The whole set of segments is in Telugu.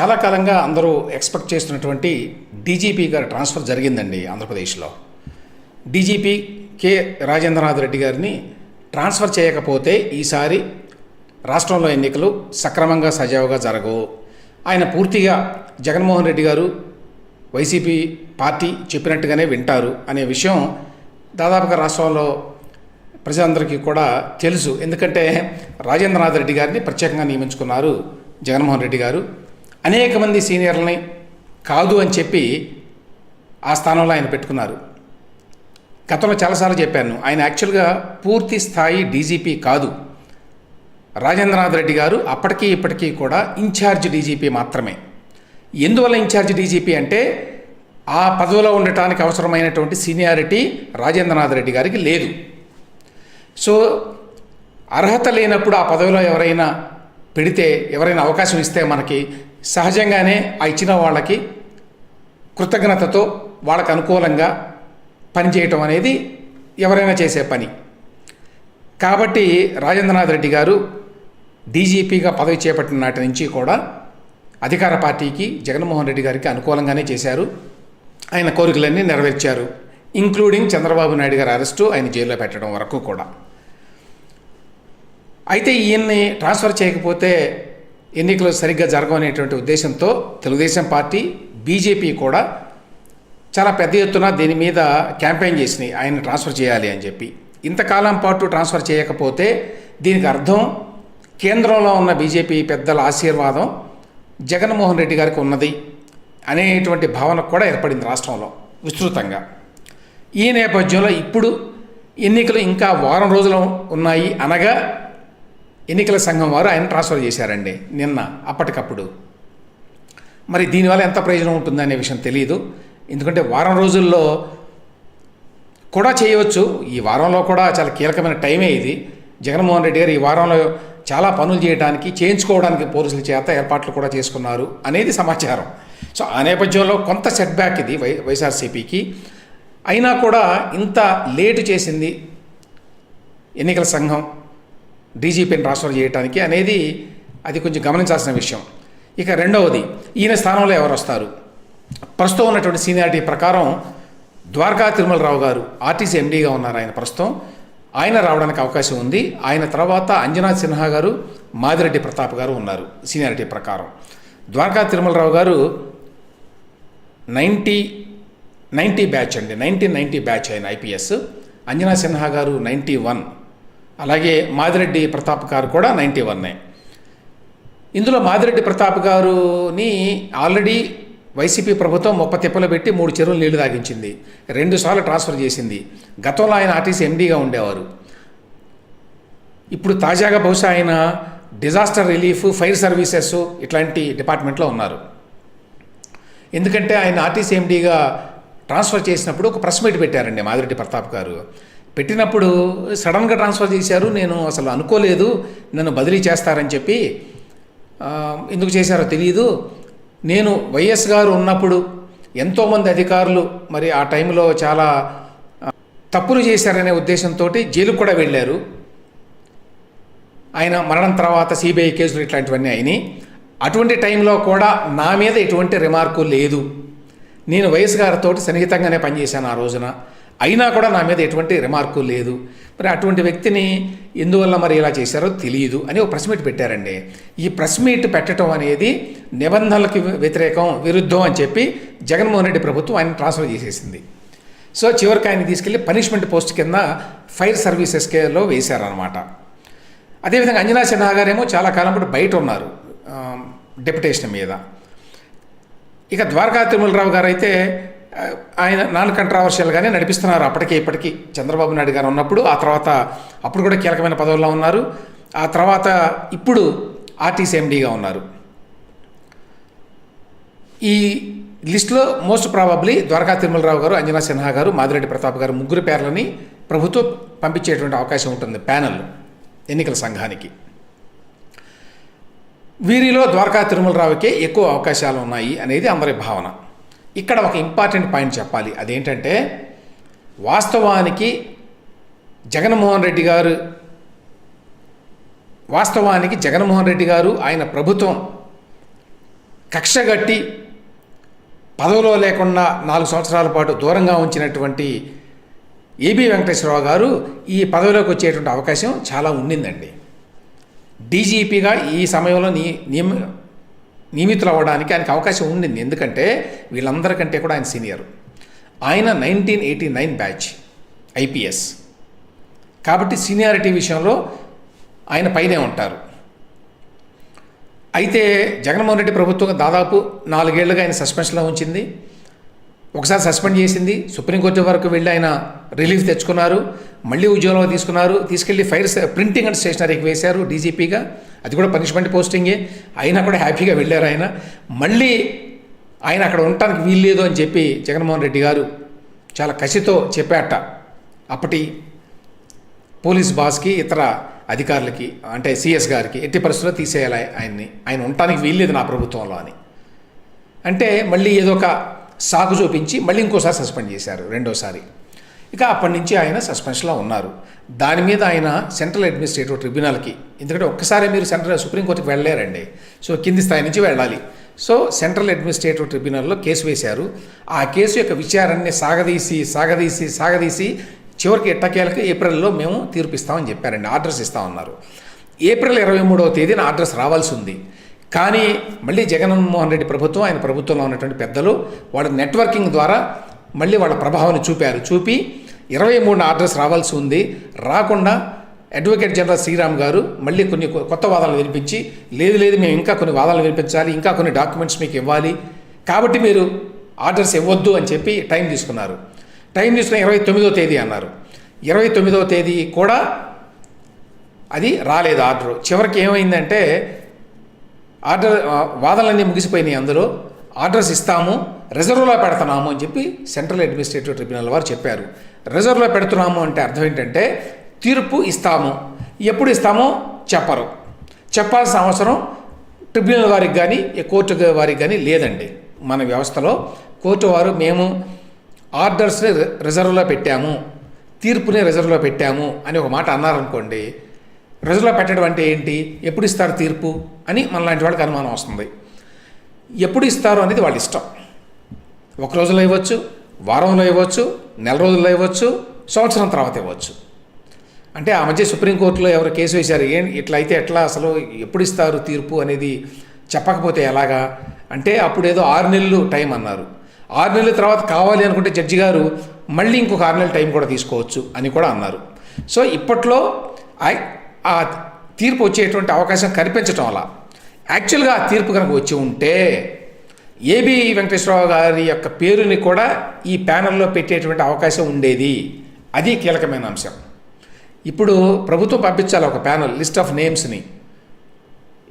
చాలా కాలంగా అందరూ ఎక్స్పెక్ట్ చేస్తున్నటువంటి డీజీపీ గారి ట్రాన్స్ఫర్ జరిగిందండి ఆంధ్రప్రదేశ్లో. డీజీపీ కె రాజేంద్రనాథ్ రెడ్డి గారిని ట్రాన్స్ఫర్ చేయకపోతే ఈసారి రాష్ట్రంలో ఎన్నికలు సక్రమంగా సజావుగా జరగవు. ఆయన పూర్తిగా జగన్మోహన్ రెడ్డి గారు వైసీపీ పార్టీ చెప్పినట్టుగానే వింటారు అనే విషయం దాదాపుగా రాష్ట్రంలో ప్రజలందరికీ కూడా తెలుసు. ఎందుకంటే రాజేంద్రనాథ్ రెడ్డి గారిని ప్రత్యేకంగా నియమించుకున్నారు జగన్మోహన్ రెడ్డి గారు. అనేక మంది సీనియర్లని కాదు అని చెప్పి ఆ స్థానంలో ఆయన పెట్టుకున్నారు. గతంలో చాలాసార్లు చెప్పాను, ఆయన యాక్చువల్గా పూర్తి స్థాయి డీజీపీ కాదు. రాజేంద్రనాథ్ రెడ్డి గారు అప్పటికీ ఇప్పటికీ కూడా ఇన్ఛార్జ్ డీజీపీ మాత్రమే. ఎందువల్ల ఇన్ఛార్జ్ డీజీపీ అంటే ఆ పదవిలో ఉండటానికి అవసరమైనటువంటి సీనియారిటీ రాజేంద్రనాథ్ రెడ్డి గారికి లేదు. సో అర్హత లేనప్పుడు ఆ పదవిలో ఎవరైనా పెడితే, ఎవరైనా అవకాశం ఇస్తే మనకి సహజంగానే ఆ ఇచ్చిన వాళ్ళకి కృతజ్ఞతతో వాళ్ళకు అనుకూలంగా పనిచేయటం అనేది ఎవరైనా చేసే పని. కాబట్టి రాజేంద్రనాథ్ రెడ్డి గారు డీజీపీగా పదవి చేపట్టిన నాటి నుంచి కూడా అధికార పార్టీకి జగన్మోహన్ రెడ్డి గారికి అనుకూలంగానే చేశారు. ఆయన కోరికలన్నీ నెరవేర్చారు, ఇంక్లూడింగ్ చంద్రబాబు నాయుడు గారి అరెస్టు, ఆయన జైల్లో పెట్టడం వరకు కూడా. అయితే ఈయన్ని ట్రాన్స్ఫర్ చేయకపోతే ఎన్నికలు సరిగ్గా జరగవనేటువంటి ఉద్దేశంతో తెలుగుదేశం పార్టీ, బీజేపీ కూడా చాలా పెద్ద ఎత్తున దీని మీద క్యాంపెయిన్ చేసినాయి, ఆయన ట్రాన్స్ఫర్ చేయాలి అని చెప్పి. ఇంతకాలం పాటు ట్రాన్స్ఫర్ చేయకపోతే దీనికి అర్థం కేంద్రంలో ఉన్న బీజేపీ పెద్దల ఆశీర్వాదం జగన్మోహన్ రెడ్డి గారికి ఉన్నది అనేటువంటి భావన కూడా ఏర్పడింది రాష్ట్రంలో విస్తృతంగా. ఈ నేపథ్యంలో ఇప్పుడు ఎన్నికలు ఇంకా వారం రోజులు ఉన్నాయి అనగా ఎన్నికల సంఘం వారు ఆయన ట్రాన్స్ఫర్ చేశారండి నిన్న అప్పటికప్పుడు. మరి దీనివల్ల ఎంత ప్రయోజనం ఉంటుందనే విషయం తెలియదు. ఎందుకంటే వారం రోజుల్లో కూడా చేయవచ్చు. ఈ వారంలో కూడా చాలా కీలకమైన టైమే ఇది. జగన్మోహన్ రెడ్డి గారు ఈ వారంలో చాలా పనులు చేయడానికి, చేయించుకోవడానికి పోలీసుల చేత ఏర్పాట్లు కూడా చేసుకున్నారు అనేది సమాచారం. సో ఆ నేపథ్యంలో కొంత సెట్ బ్యాక్ ఇది వైఎస్ఆర్సీపీకి. అయినా కూడా ఇంత లేటు చేసింది ఎన్నికల సంఘం డీజీపీని ట్రాన్స్ఫర్ చేయడానికి అనేది అది కొంచెం గమనించాల్సిన విషయం. ఇక రెండవది, ఈయన స్థానంలో ఎవరు వస్తారు? ప్రస్తుతం ఉన్నటువంటి సీనియారిటీ ప్రకారం ద్వారకా తిరుమలరావు గారు ఆర్టీసీ ఎండీగా ఉన్నారు ఆయన ప్రస్తుతం. ఆయన రావడానికి అవకాశం ఉంది. ఆయన తర్వాత అంజనా సిన్హా గారు, మాదిరెడ్డి ప్రతాప్ గారు ఉన్నారు సీనియారిటీ ప్రకారం. ద్వారకా తిరుమలరావు గారు 1990 బ్యాచ్ అండి, 1990 బ్యాచ్ ఆయన ఐపీఎస్. అంజనా సిన్హా గారు 91, అలాగే మాదిరెడ్డి ప్రతాప్ గారు కూడా 91. ఇందులో మాదిరెడ్డి ప్రతాప్ గారుని ఆల్రెడీ వైసీపీ ప్రభుత్వం ముప్పతిప్పలు పెట్టి 3 చెరువులు నీళ్లు తాగించింది, 2 సార్లు ట్రాన్స్ఫర్ చేసింది. గతంలో ఆయన ఆర్టీసీ ఎండీగా ఉండేవారు. ఇప్పుడు తాజాగా బహుశా ఆయన డిజాస్టర్ రిలీఫ్, ఫైర్ సర్వీసెస్ ఇట్లాంటి డిపార్ట్మెంట్లో ఉన్నారు. ఎందుకంటే ఆయన ఆర్టీసీ ఎండీగా ట్రాన్స్ఫర్ చేసినప్పుడు ఒక ప్రెస్ మీట్ పెట్టారండి మాదిరెడ్డి ప్రతాప్ గారు. పెట్టినప్పుడు సడన్గా ట్రాన్స్ఫర్ చేశారు, నేను అసలు అనుకోలేదు నన్ను బదిలీ చేస్తారని చెప్పి. ఎందుకు చేశారో తెలియదు. నేను వైఎస్ గారు ఉన్నప్పుడు ఎంతోమంది అధికారులు మరి ఆ టైంలో చాలా తప్పులు చేశారనే ఉద్దేశంతో జైలుకు కూడా వెళ్ళారు. ఆయన మరణం తర్వాత సిబిఐ కేసులు ఇట్లాంటివన్నీ అయినాయి. అటువంటి టైంలో కూడా నా మీద ఎటువంటి రిమార్కు లేదు. నేను వైఎస్ గారితో సన్నిహితంగానే పనిచేశాను ఆ రోజున, అయినా కూడా నా మీద ఎటువంటి రిమార్కు లేదు. మరి అటువంటి వ్యక్తిని ఎందువల్ల మరి ఇలా చేశారో తెలియదు అని ఒక ప్రెస్ మీట్ పెట్టారండి. ఈ ప్రెస్ మీట్ పెట్టడం అనేది నిబంధనలకు వ్యతిరేకం, విరుద్ధం అని చెప్పి జగన్మోహన్ రెడ్డి ప్రభుత్వం ఆయన ట్రాన్స్ఫర్ చేసేసింది. సో చివరికి ఆయన తీసుకెళ్ళి పనిష్మెంట్ పోస్ట్ కింద ఫైర్ సర్వీసెస్లో వేశారనమాట. అదేవిధంగా అంజనా సిన్హా గారేమో చాలా కాలం పాటు బయట ఉన్నారు డెప్యుటేషన్ మీద. ఇక ద్వారకా తిరుమలరావు గారు అయితే ఆయన నాన్ కంట్రావర్షియల్గానే నడిపిస్తున్నారు అప్పటికే ఇప్పటికీ. చంద్రబాబు నాయుడు గారు ఉన్నప్పుడు, ఆ తర్వాత అప్పుడు కూడా కీలకమైన పదవుల్లో ఉన్నారు. ఆ తర్వాత ఇప్పుడు ఆర్టీసీ ఎండీగా ఉన్నారు. ఈ లిస్టులో మోస్ట్ ప్రాబబ్లీ ద్వారకా తిరుమలరావు గారు, అంజనా సిన్హా గారు, మాదిరెడ్డి ప్రతాప్ గారు 3 పేర్లని ప్రభుత్వం పంపించేటువంటి అవకాశం ఉంటుంది ప్యానెల్ ఎన్నికల సంఘానికి. వీరిలో ద్వారకా తిరుమలరావుకే ఎక్కువ అవకాశాలు ఉన్నాయి అనేది అందరి భావన. ఇక్కడ ఒక ఇంపార్టెంట్ పాయింట్ చెప్పాలి. అదేంటంటే వాస్తవానికి జగన్మోహన్ రెడ్డి గారు ఆయన ప్రభుత్వం కక్షగట్టి పదవిలో లేకుండా 4 సంవత్సరాల పాటు దూరంగా ఉంచినటువంటి ఏబి వెంకటేశ్వరరావు గారు ఈ పదవిలోకి వచ్చేటువంటి అవకాశం చాలా ఉండిందండి. డీజీపీగా ఈ సమయంలో నియమితులు అవ్వడానికి ఆయనకు అవకాశం ఉండింది. ఎందుకంటే వీళ్ళందరికంటే కూడా ఆయన సీనియర్. ఆయన 1989 బ్యాచ్ ఐపీఎస్ కాబట్టి సీనియారిటీ విషయంలో ఆయన పైనే ఉంటారు. అయితే జగన్మోహన్ రెడ్డి ప్రభుత్వం దాదాపు 4 ఏళ్లుగా ఆయన సస్పెన్షన్లో ఉంచింది. ఒకసారి సస్పెండ్ చేసింది, సుప్రీంకోర్టు వరకు వెళ్ళి ఆయన రిలీఫ్ తెచ్చుకున్నారు, మళ్ళీ ఉద్యోగంలో తీసుకెళ్ళి ఫైల్స్ ప్రింటింగ్ అండ్ స్టేషనరీకి వేశారు డీజీపీగా. అది కూడా పనిష్మెంట్ పోస్టింగే. అయినా కూడా హ్యాపీగా వెళ్ళారు ఆయన. మళ్ళీ ఆయన అక్కడ ఉండటానికి వీల్లేదు అని చెప్పి జగన్మోహన్ రెడ్డి గారు చాలా కసితో చెప్పాట అప్పటి పోలీస్ బాస్కి, ఇతర అధికారులకి, అంటే సిఎస్ గారికి ఎట్టి పరిస్థితుల్లో తీసేయాలి ఆయన ఉండటానికి వీల్లేదు నా ప్రభుత్వంలో అని. అంటే మళ్ళీ ఏదో ఒక సాకు చూపించి మళ్ళీ ఇంకోసారి సస్పెండ్ చేశారు, రెండోసారి. ఇక అప్పటి నుంచి ఆయన సస్పెన్షన్లో ఉన్నారు. దాని మీద ఆయన సెంట్రల్ అడ్మినిస్ట్రేటివ్ ట్రిబ్యునల్కి, ఎందుకంటే ఒక్కసారి మీరు సుప్రీంకోర్టుకి వెళ్ళలేరండి, సో కింది స్థాయి నుంచి వెళ్ళాలి. సో సెంట్రల్ అడ్మినిస్ట్రేటివ్ ట్రిబ్యునల్లో కేసు వేశారు. ఆ కేసు యొక్క విచారణని సాగదీసి చివరికి ఎట్టకేలకు ఏప్రిల్లో మేము తీర్పిస్తామని చెప్పారండి, ఆర్డర్స్ ఇస్తామన్నారు. ఏప్రిల్ 23వ తేదీన ఆర్డర్స్ రావాల్సి ఉంది. కానీ మళ్ళీ జగన్మోహన్ రెడ్డి ప్రభుత్వం, ఆయన ప్రభుత్వంలో ఉన్నటువంటి పెద్దలు వాళ్ళ నెట్వర్కింగ్ ద్వారా మళ్ళీ వాళ్ళ ప్రభావాన్ని చూపి 23న ఆర్డర్స్ రావాల్సి ఉంది. రాకుండా అడ్వకేట్ జనరల్ శ్రీరామ్ గారు మళ్ళీ కొన్ని కొత్త వాదనలు వినిపించి, లేదు మేము ఇంకా కొన్ని వాదనలు వినిపించాలి, ఇంకా కొన్ని డాక్యుమెంట్స్ మీకు ఇవ్వాలి, కాబట్టి మీరు ఆర్డర్స్ ఇవ్వద్దు అని చెప్పి టైం తీసుకున్నారు. టైం తీసుకుని 29వ తేదీ అన్నారు. 29వ తేదీ కూడా అది రాలేదు ఆర్డరు. చివరికి ఏమైందంటే వాదనలన్నీ ముగిసిపోయినాయి. అందులో ఆర్డర్స్ ఇస్తాము, రిజర్వ్లో పెడుతున్నాము అని చెప్పి సెంట్రల్ అడ్మినిస్ట్రేటివ్ ట్రిబ్యునల్ వారు చెప్పారు. రిజర్వ్లో పెడుతున్నాము అంటే అర్థం ఏంటంటే తీర్పు ఇస్తాము, ఎప్పుడు ఇస్తామో చెప్పరు. చెప్పాల్సిన అవసరం ట్రిబ్యునల్ వారికి కానీ కోర్టు వారికి కానీ లేదండి. మన వ్యవస్థలో కోర్టు వారు మేము ఆర్డర్స్ని రిజర్వ్లో పెట్టాము, తీర్పుని రిజర్వ్లో పెట్టాము అని ఒక మాట అన్నారనుకోండి, రిజర్వ్లో పెట్టడం అంటే ఏంటి, ఎప్పుడు ఇస్తారు తీర్పు అని మనలాంటి వాళ్ళకి అనుమానం వస్తుంది. ఎప్పుడు ఇస్తారు అనేది వాళ్ళ ఇష్టం. 1 రోజులో ఇవ్వచ్చు, వారంలో ఇవ్వచ్చు, నెల రోజుల్లో ఇవ్వచ్చు, సంవత్సరం తర్వాత ఇవ్వచ్చు. అంటే ఆ మధ్య సుప్రీంకోర్టులో ఎవరు కేసు వేశారు, ఇట్లా అయితే ఎట్లా, అసలు ఎప్పుడు ఇస్తారు తీర్పు అనేది చెప్పకపోతే ఎలాగా అంటే అప్పుడు ఏదో 6 నెలలు టైం అన్నారు. 6 నెలల తర్వాత కావాలి అనుకుంటే జడ్జి గారు మళ్ళీ ఇంకొక 6 నెలల టైం కూడా తీసుకోవచ్చు అని కూడా అన్నారు. సో ఇప్పట్లో ఆ తీర్పు వచ్చేటువంటి అవకాశం కనిపించటం వల్ల యాక్చువల్గా ఆ తీర్పు కనుక వచ్చి ఉంటే ఏబి వెంకటేశ్వరరావు గారి యొక్క పేరుని కూడా ఈ ప్యానెల్లో పెట్టేటువంటి అవకాశం ఉండేది. అది కీలకమైన అంశం. ఇప్పుడు ప్రభుత్వం పంపించాలి ఒక ప్యానెల్, లిస్ట్ ఆఫ్ నేమ్స్ని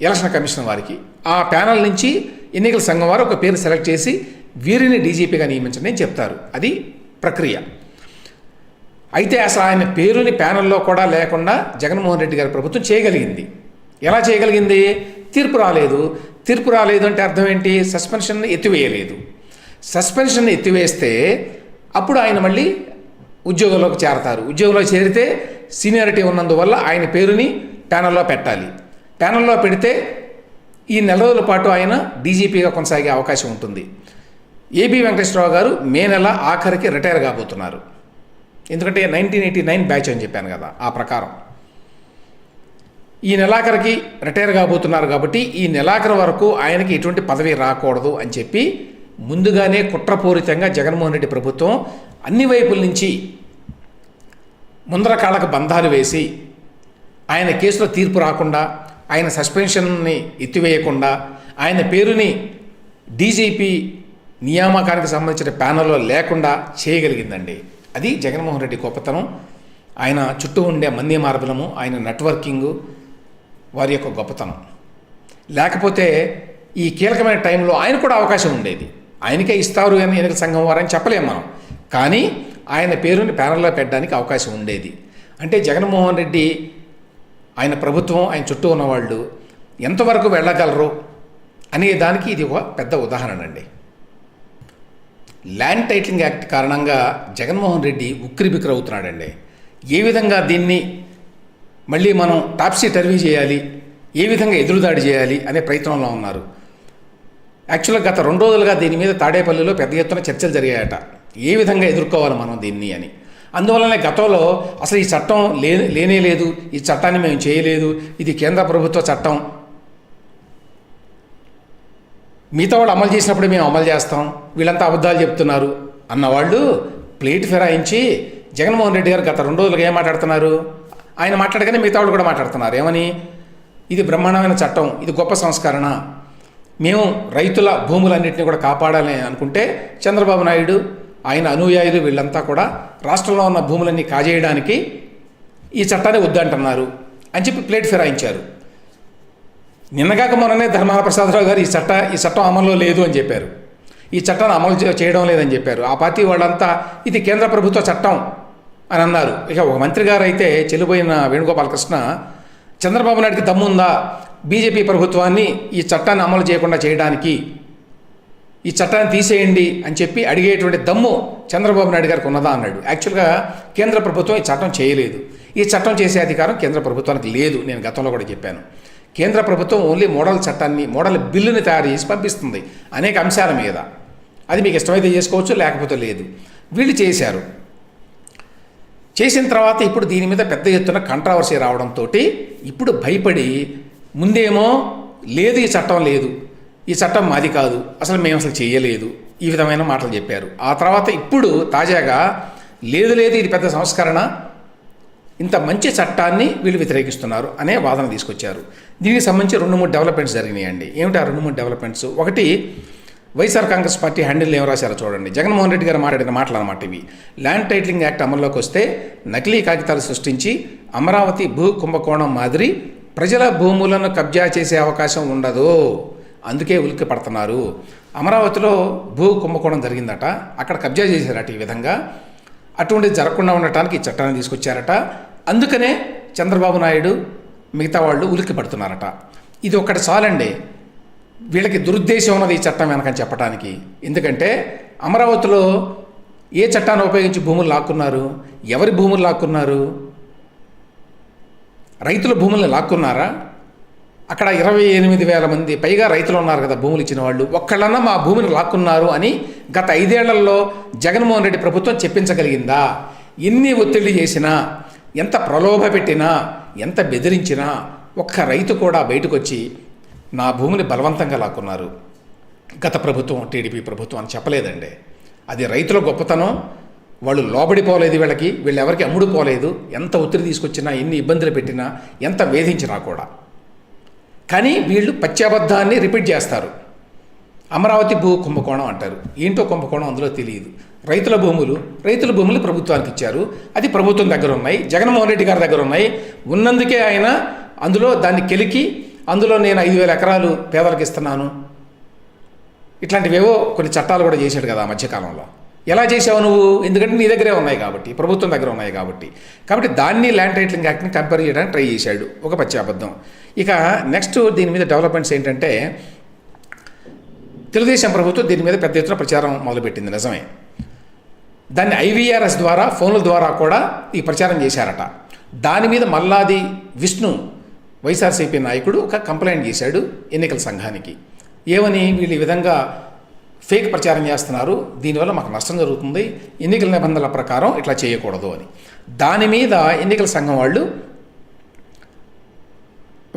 ఎలక్షన్ కమిషన్ వారికి. ఆ ప్యానెల్ నుంచి ఎన్నికల సంఘం వారు ఒక పేరు సెలెక్ట్ చేసి వీరిని డీజీపీగా నియమించండి అని చెప్తారు. అది ప్రక్రియ. అయితే అసలు ఆయన పేరుని ప్యానెల్లో కూడా లేకుండా జగన్మోహన్ రెడ్డి గారి ప్రభుత్వం చేయగలిగింది. ఎలా చేయగలిగింది? తీర్పు రాలేదు అంటే అర్థం ఏంటి? సస్పెన్షన్ని ఎత్తివేయలేదు. సస్పెన్షన్ ఎత్తివేస్తే అప్పుడు ఆయన మళ్ళీ ఉద్యోగంలోకి చేరతారు. ఉద్యోగంలో చేరితే సీనియారిటీ ఉన్నందువల్ల ఆయన పేరుని ప్యానెల్లో పెట్టాలి. ప్యానెల్లో పెడితే ఈ 4 రోజుల పాటు ఆయన డీజీపీగా కొనసాగే అవకాశం ఉంటుంది. ఏబి వెంకటేశ్వరరావు గారు మే నెల ఆఖరికి రిటైర్ కాబోతున్నారు. ఎందుకంటే 1989 బ్యాచ్ అని చెప్పాను కదా, ఆ ప్రకారం ఈ నెలాఖరికి రిటైర్ కాబోతున్నారు. కాబట్టి ఈ నెలాఖరు వరకు ఆయనకి ఎటువంటి పదవి రాకూడదు అని చెప్పి ముందుగానే కుట్రపూరితంగా జగన్మోహన్ రెడ్డి ప్రభుత్వం అన్ని వైపుల నుంచి ముందర కాళ్ళకు బంధాలు వేసి ఆయన కేసులో తీర్పు రాకుండా, ఆయన సస్పెన్షన్ని ఎత్తివేయకుండా, ఆయన పేరుని డీజీపీ నియామకానికి సంబంధించిన ప్యానెల్లో లేకుండా చేయగలిగిందండి. అది జగన్మోహన్ రెడ్డి గొప్పతనం. ఆయన చుట్టూ ఉండే మంది మార్బలము, ఆయన నెట్వర్కింగు, వారి యొక్క గొప్పతనం. లేకపోతే ఈ కీలకమైన టైంలో ఆయన కూడా అవకాశం ఉండేది. ఆయనకే ఇస్తారు అని ఎన్నికల సంఘం వారని చెప్పలేము మనం, కానీ ఆయన పేరుని ప్యానెల్లో పెట్టడానికి అవకాశం ఉండేది. అంటే జగన్మోహన్ రెడ్డి, ఆయన ప్రభుత్వం, ఆయన చుట్టూ ఉన్నవాళ్ళు ఎంతవరకు వెళ్ళగలరు అనే దానికి ఇది ఒక పెద్ద ఉదాహరణ అండి. ల్యాండ్ టైటిలింగ్ యాక్ట్ కారణంగా జగన్మోహన్ రెడ్డి ఉక్కిరిబిక్కిరవుతున్నాడండి. ఏ విధంగా దీన్ని మళ్ళీ మనం టాప్సీ టర్వీ చేయాలి, ఏ విధంగా ఎదురుదాడి చేయాలి అనే ప్రయత్నంలో ఉన్నారు. యాక్చువల్గా గత 2 రోజులుగా దీని మీద తాడేపల్లిలో పెద్ద ఎత్తున చర్చలు జరిగాయట, ఏ విధంగా ఎదుర్కోవాలి మనం దీన్ని అని. అందువల్లనే గతంలో అసలు ఈ చట్టం లేనే లేదు, ఈ చట్టాన్ని మేము చేయలేదు, ఇది కేంద్ర ప్రభుత్వ చట్టం, మిగతా వాళ్ళు అమలు చేసినప్పుడు మేము అమలు చేస్తాం, వీళ్ళంతా అబద్ధాలు చెప్తున్నారు అన్నవాళ్ళు ప్లేట్ ఫిరాయించి జగన్మోహన్ రెడ్డి గారు గత 2 రోజులుగా ఏం మాట్లాడుతున్నారు? ఆయన మాట్లాడగానే మిగతా వాళ్ళు కూడా మాట్లాడుతున్నారు. ఏమని? ఇది బ్రహ్మాండమైన చట్టం, ఇది గొప్ప సంస్కరణ, మేము రైతుల భూములన్నింటినీ కూడా కాపాడాలని అనుకుంటే చంద్రబాబు నాయుడు ఆయన అనుయాయులు వీళ్ళంతా కూడా రాష్ట్రంలో ఉన్న భూములన్నీ కాజేయడానికి ఈ చట్టాన్ని వద్దంటున్నారు అని చెప్పి ప్లేట్ ఫిరాయించారు. నిన్నగాక మొన్ననే ధర్మాన ప్రసాదరావు గారు ఈ చట్టం అమల్లో లేదు అని చెప్పారు, ఈ చట్టాన్ని అమలు చేయడం లేదని చెప్పారు. ఆ పార్టీ వాళ్ళంతా ఇది కేంద్ర ప్రభుత్వ చట్టం అని అన్నారు. ఇక ఒక మంత్రి గారు అయితే చెల్లిపోయిన వేణుగోపాలకృష్ణ, చంద్రబాబు నాయుడికి దమ్ముందా బీజేపీ ప్రభుత్వాన్ని ఈ చట్టాన్ని అమలు చేయకుండా చేయడానికి, ఈ చట్టాన్ని తీసేయండి అని చెప్పి అడిగేటువంటి దమ్ము చంద్రబాబు నాయుడు గారికి ఉన్నదా అన్నాడు. యాక్చువల్గా కేంద్ర ప్రభుత్వం ఈ చట్టం చేయలేదు, ఈ చట్టం చేసే అధికారం కేంద్ర ప్రభుత్వానికి లేదు. నేను గతంలో కూడా చెప్పాను, కేంద్ర ప్రభుత్వం ఓన్లీ మోడల్ బిల్లుని తయారు చేసి పంపిస్తుంది అనేక అంశాల మీద. అది మీకు ఇష్టమైతే చేసుకోవచ్చు, లేకపోతే లేదు. వీళ్ళు చేశారు. చేసిన తర్వాత ఇప్పుడు దీని మీద పెద్ద ఎత్తున కంట్రవర్సీ రావడంతో ఇప్పుడు భయపడి ముందేమో లేదు, ఈ చట్టం లేదు, ఈ చట్టం మాది కాదు, అసలు మేము అసలు చేయలేదు, ఈ విధమైన మాటలు చెప్పారు. ఆ తర్వాత ఇప్పుడు తాజాగా లేదు ఇది పెద్ద సంస్కరణ, ఇంత మంచి చట్టాన్ని వీళ్ళు వ్యతిరేకిస్తున్నారు అనే వాదన తీసుకొచ్చారు. దీనికి సంబంధించి 2-3 డెవలప్మెంట్స్ జరిగినాయండి. ఏమిటి ఆ 2-3 డెవలప్మెంట్స్? ఒకటి, వైఎస్ఆర్ కాంగ్రెస్ పార్టీ హ్యాండిల్ ఏం రాశారో చూడండి. జగన్మోహన్ రెడ్డి గారు మాట్లాడిన మాటలు అన్నమాట ఇవి. ల్యాండ్ టైటిలింగ్ యాక్ట్ అమల్లోకి వస్తే నకిలీ కాగితాలు సృష్టించి అమరావతి భూ కుంభకోణం మాదిరి ప్రజల భూములను కబ్జా చేసే అవకాశం ఉండదు, అందుకే ఉలిక్కి పడుతున్నారు. అమరావతిలో భూ కుంభకోణం జరిగిందట, అక్కడ కబ్జా చేశారట. ఈ విధంగా అటువంటిది జరగకుండా ఉండటానికి ఈ చట్టాన్ని తీసుకొచ్చారట. అందుకనే చంద్రబాబు నాయుడు మిగతా వాళ్ళు ఉలిక్కి పడుతున్నారట. ఇది ఒక్కటి చాలండి వీళ్ళకి దురుద్దేశం ఉన్నది ఈ చట్టం వెనకని చెప్పడానికి. ఎందుకంటే అమరావతిలో ఏ చట్టాన్ని ఉపయోగించి భూములు లాక్కున్నారు? ఎవరి భూములు లాక్కున్నారు? రైతుల భూములను లాక్కున్నారా? అక్కడ 28,000 మంది పైగా రైతులు ఉన్నారు కదా భూములు ఇచ్చిన వాళ్ళు. ఒక్కళ్ళన్నా మా భూమిని లాక్కున్నారు అని గత 5 ఏళ్లలో జగన్మోహన్ రెడ్డి ప్రభుత్వం చెప్పించగలిగిందా? ఎన్ని ఒత్తిళ్లు చేసినా, ఎంత ప్రలోభ పెట్టినా, ఎంత బెదిరించినా ఒక్క రైతు కూడా బయటకు వచ్చి నా భూమిని బలవంతంగా లాక్కున్నారు గత ప్రభుత్వం, టీడీపీ ప్రభుత్వం అని చెప్పలేదండి. అది రైతుల గొప్పతనం. వాళ్ళు లోబడిపోలేదు, వీళ్ళు ఎవరికి అమ్ముడుపోలేదు. ఎంత ఒత్తిడి తీసుకొచ్చినా, ఎన్ని ఇబ్బందులు పెట్టినా, ఎంత వేధించినా కూడా. కానీ వీళ్ళు పచ్చాబద్ధాన్ని రిపీట్ చేస్తారు. అమరావతి భూ కుంభకోణం అంటారు. ఏంటో కుంభకోణం అందులో తెలియదు. రైతుల భూములు ప్రభుత్వానికి ఇచ్చారు, అది ప్రభుత్వం దగ్గర ఉన్నాయి, జగన్మోహన్ రెడ్డి గారి దగ్గర ఉన్నాయి. ఉన్నందుకే ఆయన అందులో దాన్ని కెలికి అందులో నేను 5,000 ఎకరాలు పేదలకు ఇస్తున్నాను, ఇట్లాంటివేవో కొన్ని చట్టాలు కూడా చేశాడు కదా మధ్యకాలంలో. ఎలా చేసావు నువ్వు? ఎందుకంటే నీ దగ్గరే ఉన్నాయి కాబట్టి, ప్రభుత్వం దగ్గర ఉన్నాయి కాబట్టి దాన్ని ల్యాండ్ టైటిలింగ్ యాక్ట్ని కంపేర్ చేయడానికి ట్రై చేశాడు. ఒక పచ్చి అబద్ధం. ఇక నెక్స్ట్ దీని మీద డెవలప్మెంట్స్ ఏంటంటే, తెలుగుదేశం ప్రభుత్వం దీని మీద పెద్ద ఎత్తున ప్రచారం మొదలుపెట్టింది. నిజమే, దాన్ని IVRS ద్వారా, ఫోన్ల ద్వారా కూడా ఈ ప్రచారం చేశారట. దాని మీద మల్లాది విష్ణు వైఎస్ఆర్సీపీ నాయకుడు ఒక కంప్లైంట్ చేశాడు ఎన్నికల సంఘానికి. ఏమని? వీళ్ళు ఈ విధంగా ఫేక్ ప్రచారం చేస్తున్నారు, దీనివల్ల మాకు నష్టం జరుగుతుంది, ఎన్నికల నిబంధనల ప్రకారం ఇట్లా చేయకూడదు అని. దాని మీద ఎన్నికల సంఘం వాళ్ళు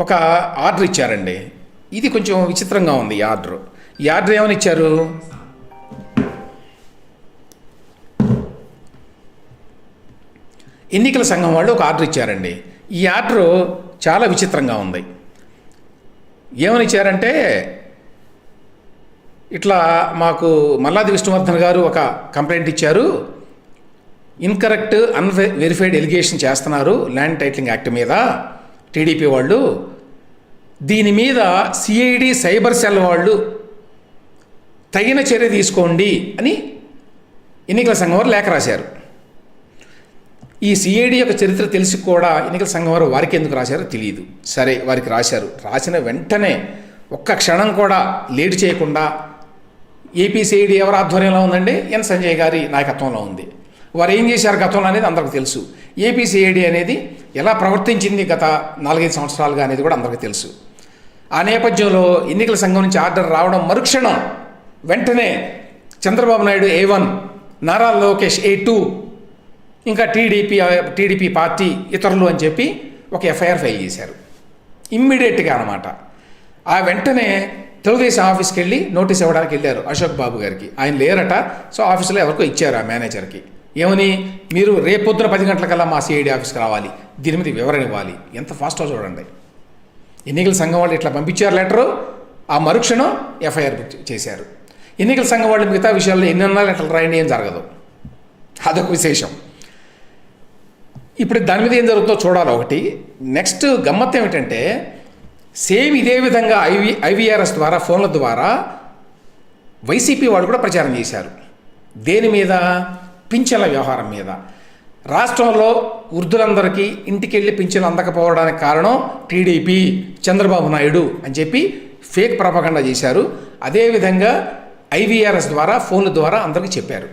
ఒక ఆర్డర్ ఇచ్చారండి. ఇది కొంచెం విచిత్రంగా ఉంది ఈ ఆర్డర్ ఏమని ఇచ్చారు? ఎన్నికల సంఘం వాళ్ళు ఒక ఆర్డర్ ఇచ్చారండి. ఈ ఆర్డరు చాలా విచిత్రంగా ఉంది. ఏమని ఇచ్చారంటే, ఇట్లా మాకు మల్లాది విష్ణువర్ధన్ గారు ఒక కంప్లైంట్ ఇచ్చారు, ఇన్కరెక్ట్ అన్వెరిఫైడ్ ఎలిగేషన్ చేస్తున్నారు ల్యాండ్ టైటిలింగ్ యాక్ట్ మీద టీడీపీ వాళ్ళు, దీని మీద CID సైబర్ సెల్ వాళ్ళు తగిన చర్య తీసుకోండి అని ఎన్నికల సంఘం వారు లేఖ రాశారు. ఈ CID యొక్క చరిత్ర తెలిసి కూడా ఎన్నికల సంఘం వారు వారికి ఎందుకు రాశారో తెలియదు. సరే, వారికి రాశారు. రాసిన వెంటనే ఒక్క క్షణం కూడా లేట్ చేయకుండా ఏపీ CID ఎవరి ఆధ్వర్యంలో ఉందండి? ఎన్ సంజయ్ గారి నాయకత్వంలో ఉంది. వారు ఏం చేశారు గతంలో అనేది అందరికీ తెలుసు. ఏపీ CID అనేది ఎలా ప్రవర్తించింది గత 4-5 సంవత్సరాలుగా అనేది కూడా అందరికీ తెలుసు. ఆ నేపథ్యంలో ఎన్నికల సంఘం నుంచి ఆర్డర్ రావడం మరుక్షణం వెంటనే చంద్రబాబు నాయుడు A1, నారా లోకేష్ A2, ఇంకా టీడీపీ పార్టీ ఇతరులు అని చెప్పి ఒక ఎఫ్ఐఆర్ ఫైల్ చేశారు ఇమ్మీడియట్గా అనమాట. ఆ వెంటనే తెలుగుదేశం ఆఫీస్కి వెళ్ళి నోటీస్ ఇవ్వడానికి వెళ్ళారు అశోక్ బాబు గారికి. ఆయన లేరట. సో ఆఫీసులో ఎవరికో ఇచ్చారు ఆ మేనేజర్కి. ఏమని, మీరు రేపొద్దున 10 గంటలకల్లా మా సిఐడి ఆఫీస్కి రావాలి, దీని మీద వివరణ ఇవ్వాలి. ఎంత ఫాస్టో చూడండి. ఎన్నికల సంఘం వాళ్ళు ఇట్లా పంపించారు లెటరు, ఆ మరుక్షణం ఎఫ్ఐఆర్ బుక్ చేశారు. ఎన్నికల సంఘం వాళ్ళు మిగతా విషయాల్లో ఎన్నెన్నా లెటర్లు రాయండి, ఏం జరగదు. అదొక విశేషం. ఇప్పుడు దాని మీద ఏం జరుగుతుందో చూడాలి. ఒకటి నెక్స్ట్ గమ్మత్తు ఏమిటంటే, సేమ్ ఇదే విధంగా ఐవీఆర్ఎస్ ద్వారా, ఫోన్ల ద్వారా వైసీపీ వాళ్ళు కూడా ప్రచారం చేశారు. దేని మీద? పింఛన్ల వ్యవహారం మీద. రాష్ట్రంలో వృద్ధులందరికీ ఇంటికి వెళ్ళి పింఛన్లు అందకపోవడానికి కారణం టీడీపీ, చంద్రబాబు నాయుడు అని చెప్పి ఫేక్ ప్రపగండా చేశారు. అదేవిధంగా ఐవీఆర్ఎస్ ద్వారా, ఫోన్ల ద్వారా అందరికీ చెప్పారు.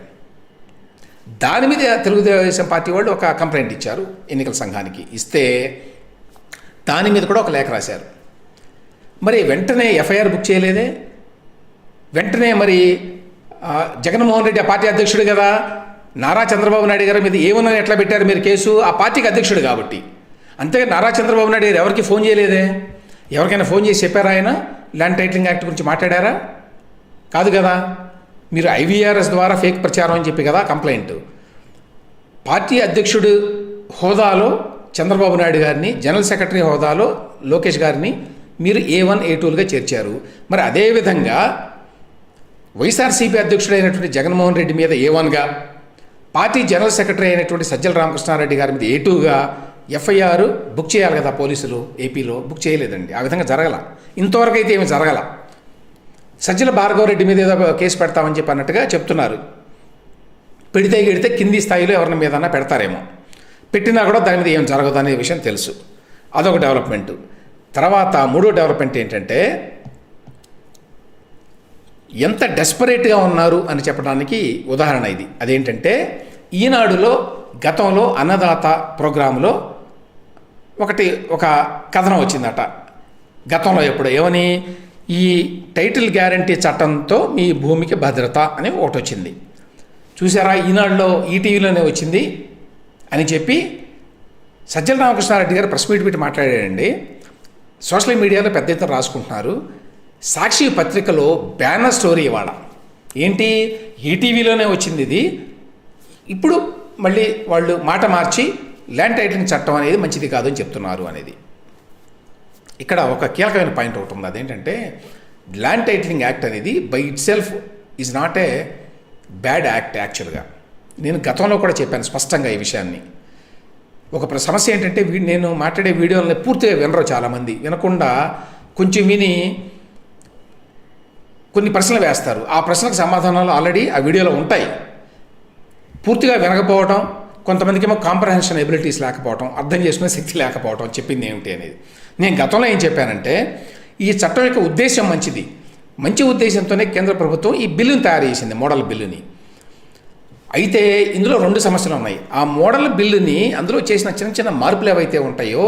దాని మీద తెలుగుదేశం పార్టీ వాళ్ళు ఒక కంప్లైంట్ ఇచ్చారు ఎన్నికల సంఘానికి. ఇస్తే దాని మీద కూడా ఒక లేఖ రాశారు. మరి వెంటనే ఎఫ్ఐఆర్ బుక్ చేయలేదే? వెంటనే మరి జగన్మోహన్ రెడ్డి ఆ పార్టీ అధ్యక్షుడు కదా, నారా చంద్రబాబు నాయుడు గారి మీద ఏమన్నా ఎట్లా పెట్టారు మీరు కేసు? ఆ పార్టీకి అధ్యక్షుడు కాబట్టి. అంతేగా నారా చంద్రబాబు నాయుడు గారు ఎవరికి ఫోన్ చేయలేదే? ఎవరికైనా ఫోన్ చేసి చెప్పారా? ఆయన ల్యాండ్ టైటిలింగ్ యాక్ట్ గురించి మాట్లాడారా? కాదు కదా. మీరు ఐవీఆర్ఎస్ ద్వారా ఫేక్ ప్రచారం అని చెప్పి కదా కంప్లైంట్. పార్టీ అధ్యక్షుడు హోదాలో చంద్రబాబు నాయుడు గారిని, జనరల్ సెక్రటరీ హోదాలో లోకేష్ గారిని మీరు A1, A2లుగా చేర్చారు. మరి అదేవిధంగా వైఎస్ఆర్సీపీ అధ్యక్షుడైనటువంటి జగన్మోహన్ రెడ్డి మీద A1గా, పార్టీ జనరల్ సెక్రటరీ అయినటువంటి సజ్జల రామకృష్ణారెడ్డి గారి మీద A2గా ఎఫ్ఐఆర్ బుక్ చేయాలి కదా పోలీసులు. ఏపీలో బుక్ చేయలేదండి. ఆ విధంగా జరగల. ఇంతవరకు అయితే ఏమి జరగల. సజ్జల భార్గవరెడ్డి మీద ఏదో కేసు పెడతామని చెప్పి అన్నట్టుగా చెప్తున్నారు. పెడితే కింది స్థాయిలో ఎవరిని మీదన్నా పెడతారేమో. పెట్టినా కూడా దాని మీద ఏం జరగదు అనే విషయం తెలుసు. అదొక డెవలప్మెంట్. తర్వాత మూడో డెవలప్మెంట్ ఏంటంటే, ఎంత డెస్పరేట్గా ఉన్నారు అని చెప్పడానికి ఉదాహరణ ఇది. అదేంటంటే, ఈనాడులో గతంలో అన్నదాత ప్రోగ్రాంలో ఒక కథనం వచ్చిందట. గతంలో ఎప్పుడు ఏమని, ఈ టైటిల్ గ్యారంటీ చట్టంతో మీ భూమికి భద్రత అని ఒకటి వచ్చింది. చూసారా, ఈనాడులో ఈటీవీలోనే వచ్చింది అని చెప్పి సజ్జల రామకృష్ణారెడ్డి గారు ప్రెస్ మీట్ పెట్టి మాట్లాడాడండి. సోషల్ మీడియాలో పెద్ద ఎత్తున రాసుకుంటున్నారు. సాక్షి పత్రికలో బ్యానర్ స్టోరీ ఇవాళ ఏంటి, ఈటీవీలోనే వచ్చింది ఇది, ఇప్పుడు మళ్ళీ వాళ్ళు మాట మార్చి ల్యాండ్ టైటిలింగ్ చట్టం అనేది మంచిది కాదు అని చెప్తున్నారు అనేది. ఇక్కడ ఒక కీలకమైన పాయింట్ ఒకటి ఉంది. అదేంటంటే, ల్యాండ్ టైటిలింగ్ యాక్ట్ అనేది by it self is not a bad act. యాక్చువల్గా నేను గతంలో కూడా చెప్పాను స్పష్టంగా ఈ విషయాన్ని. ఒక సమస్య ఏంటంటే, నేను మాట్లాడే వీడియోలని పూర్తిగా వినరు చాలామంది. వినకుండా కొంచెం విని కొన్ని ప్రశ్నలు వేస్తారు. ఆ ప్రశ్నలకు సమాధానాలు ఆల్రెడీ ఆ వీడియోలో ఉంటాయి. పూర్తిగా వినకపోవటం, కొంతమందికి ఏమో కాంప్రహెన్షన్ ఎబిలిటీస్ లేకపోవటం, అర్థం చేసుకునే శక్తి లేకపోవటం, చెప్పింది ఏమిటి అనేది. నేను గతంలో ఏం చెప్పానంటే, ఈ చట్టం యొక్క ఉద్దేశం మంచిది. మంచి ఉద్దేశంతోనే కేంద్ర ప్రభుత్వం ఈ బిల్లుని తయారు చేసింది, మోడల్ బిల్లుని. అయితే ఇందులో 2 సమస్యలు ఉన్నాయి. ఆ మోడల్ బిల్లుని అందులో చేసిన చిన్న చిన్న మార్పులు ఏవైతే ఉంటాయో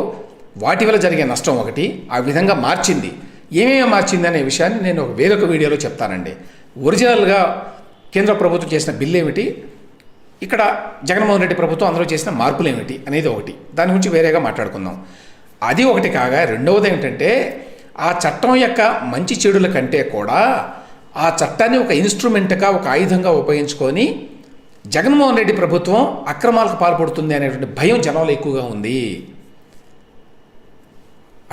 వాటి వల్ల జరిగే నష్టం ఒకటి, ఆ విధంగా మార్చింది. ఏమేమి మార్చింది అనే విషయాన్ని నేను వేరొక వీడియోలో చెప్తానండి. ఒరిజినల్గా కేంద్ర ప్రభుత్వం చేసిన బిల్లు ఏమిటి, ఇక్కడ జగన్మోహన్ రెడ్డి ప్రభుత్వం అందులో చేసిన మార్పులు ఏమిటి అనేది ఒకటి. దాని గురించి వేరేగా మాట్లాడుకుందాం. అది ఒకటి కాగా, రెండవది ఏంటంటే, ఆ చట్టం యొక్క మంచి చెడుల కంటే కూడా ఆ చట్టాన్ని ఒక ఇన్స్ట్రుమెంట్గా, ఒక ఆయుధంగా ఉపయోగించుకొని జగన్మోహన్ రెడ్డి ప్రభుత్వం అక్రమాలకు పాల్పడుతుంది అనేటువంటి భయం జనంలో ఎక్కువగా ఉంది.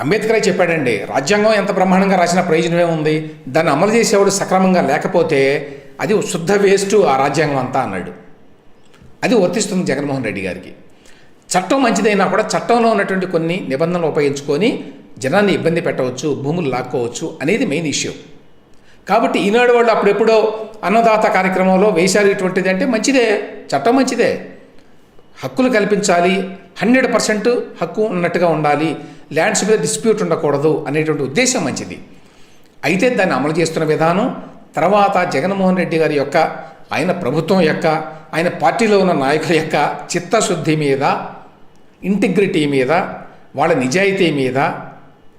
అంబేద్కర్ చెప్పాడండి, రాజ్యాంగం ఎంత బ్రహ్మాండంగా రాసిన ప్రయోజనమే ఉంది, దాన్ని అమలు చేసేవాడు సక్రమంగా లేకపోతే అది శుద్ధ వేస్ట్ ఆ రాజ్యాంగం అంతా అన్నాడు. అది వర్తిస్తుంది జగన్మోహన్ రెడ్డి గారికి. చట్టం మంచిదైనా కూడా చట్టంలో ఉన్నటువంటి కొన్ని నిబంధనలు ఉపయోగించుకొని జనాన్ని ఇబ్బంది పెట్టవచ్చు, భూములు లాక్కోవచ్చు అనేది మెయిన్ ఇష్యూ. కాబట్టి ఈనాడు వాళ్ళు అప్పుడెప్పుడో అన్నదాత కార్యక్రమంలో వేశారు ఇటువంటిది అంటే మంచిదే, చట్టం మంచిదే. హక్కులు కల్పించాలి, 100% హక్కు ఉన్నట్టుగా ఉండాలి, ల్యాండ్స్ మీద డిస్ప్యూట్ ఉండకూడదు అనేటువంటి ఉద్దేశం మంచిది. అయితే దాన్ని అమలు చేస్తున్న విధానం, తర్వాత జగన్మోహన్ రెడ్డి గారి యొక్క, ఆయన ప్రభుత్వం యొక్క, ఆయన పార్టీలో ఉన్న నాయకుల యొక్క చిత్తశుద్ధి మీద, ఇంటిగ్రిటీ మీద, వాళ్ళ నిజాయితీ మీద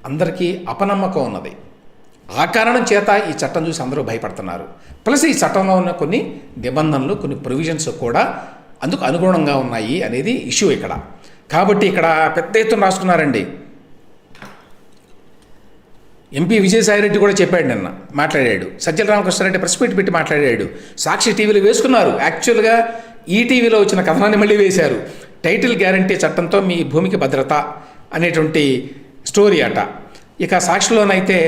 అందరికీ అపనమ్మకం ఉన్నది. ఆ కారణం చేత ఈ చట్టం చూసి అందరూ భయపడుతున్నారు. ప్లస్ ఈ చట్టంలో ఉన్న కొన్ని నిబంధనలు, కొన్ని ప్రొవిజన్స్ కూడా అందుకు అనుగుణంగా ఉన్నాయి అనేది ఇష్యూ ఇక్కడ. కాబట్టి ఇక్కడ పెద్ద ఎత్తున రాసుకున్నారండి. ఎంపీ విజయసాయిరెడ్డి కూడా చెప్పాడు, నిన్న మాట్లాడాడు. సజ్జల రామకృష్ణారెడ్డి ప్రెస్ మీట్ పెట్టి మాట్లాడాడు. సాక్షి టీవీలో వేసుకున్నారు. యాక్చువల్గా ఈటీవీలో వచ్చిన కథనాన్ని మళ్ళీ వేశారు. టైటిల్ గ్యారంటీ చట్టంతో మీ భూమికి భద్రత అనేటువంటి స్టోరీ అట. ఇక సాక్షిలోనైతే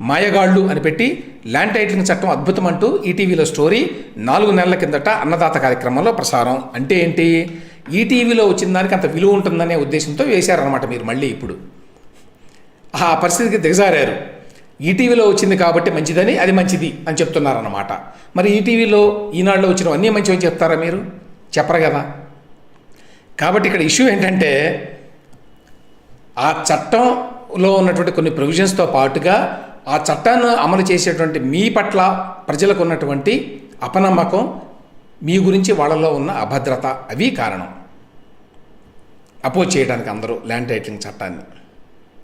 మాయగాళ్ళు అని పెట్టి ల్యాండ్ టైటిలింగ్ చట్టం అద్భుతం అంటూ ఈటీవీలో స్టోరీ 4 నెలల కిందట అన్నదాత కార్యక్రమంలో ప్రసారం. అంటే ఏంటి, ఈటీవీలో వచ్చిన దానికి అంత విలువ ఉంటుందనే ఉద్దేశంతో వేశారనమాట. మీరు మళ్ళీ ఇప్పుడు ఆ పరిస్థితికి దిగజారారు. ఈటీవీలో వచ్చింది కాబట్టి మంచిదని, అది మంచిది అని చెప్తున్నారన్నమాట. మరి ఈటీవీలో ఈనాడులో వచ్చిన అన్నీ మంచివని చెప్తారా మీరు? చెప్పరు కదా. కాబట్టి ఇక్కడ ఇష్యూ ఏంటంటే ఆ చట్టంలో ఉన్నటువంటి కొన్ని ప్రొవిజన్స్తో పాటుగా ఆ చట్టాన్ని అమలు చేసేటువంటి మీ పట్ల ప్రజలకు ఉన్నటువంటి అపనమ్మకం, మీ గురించి వాళ్ళలో ఉన్న అభద్రత, అవి కారణం అపోజ్ చేయడానికి అందరూ ల్యాండ్ టైటిలింగ్ చట్టాన్ని.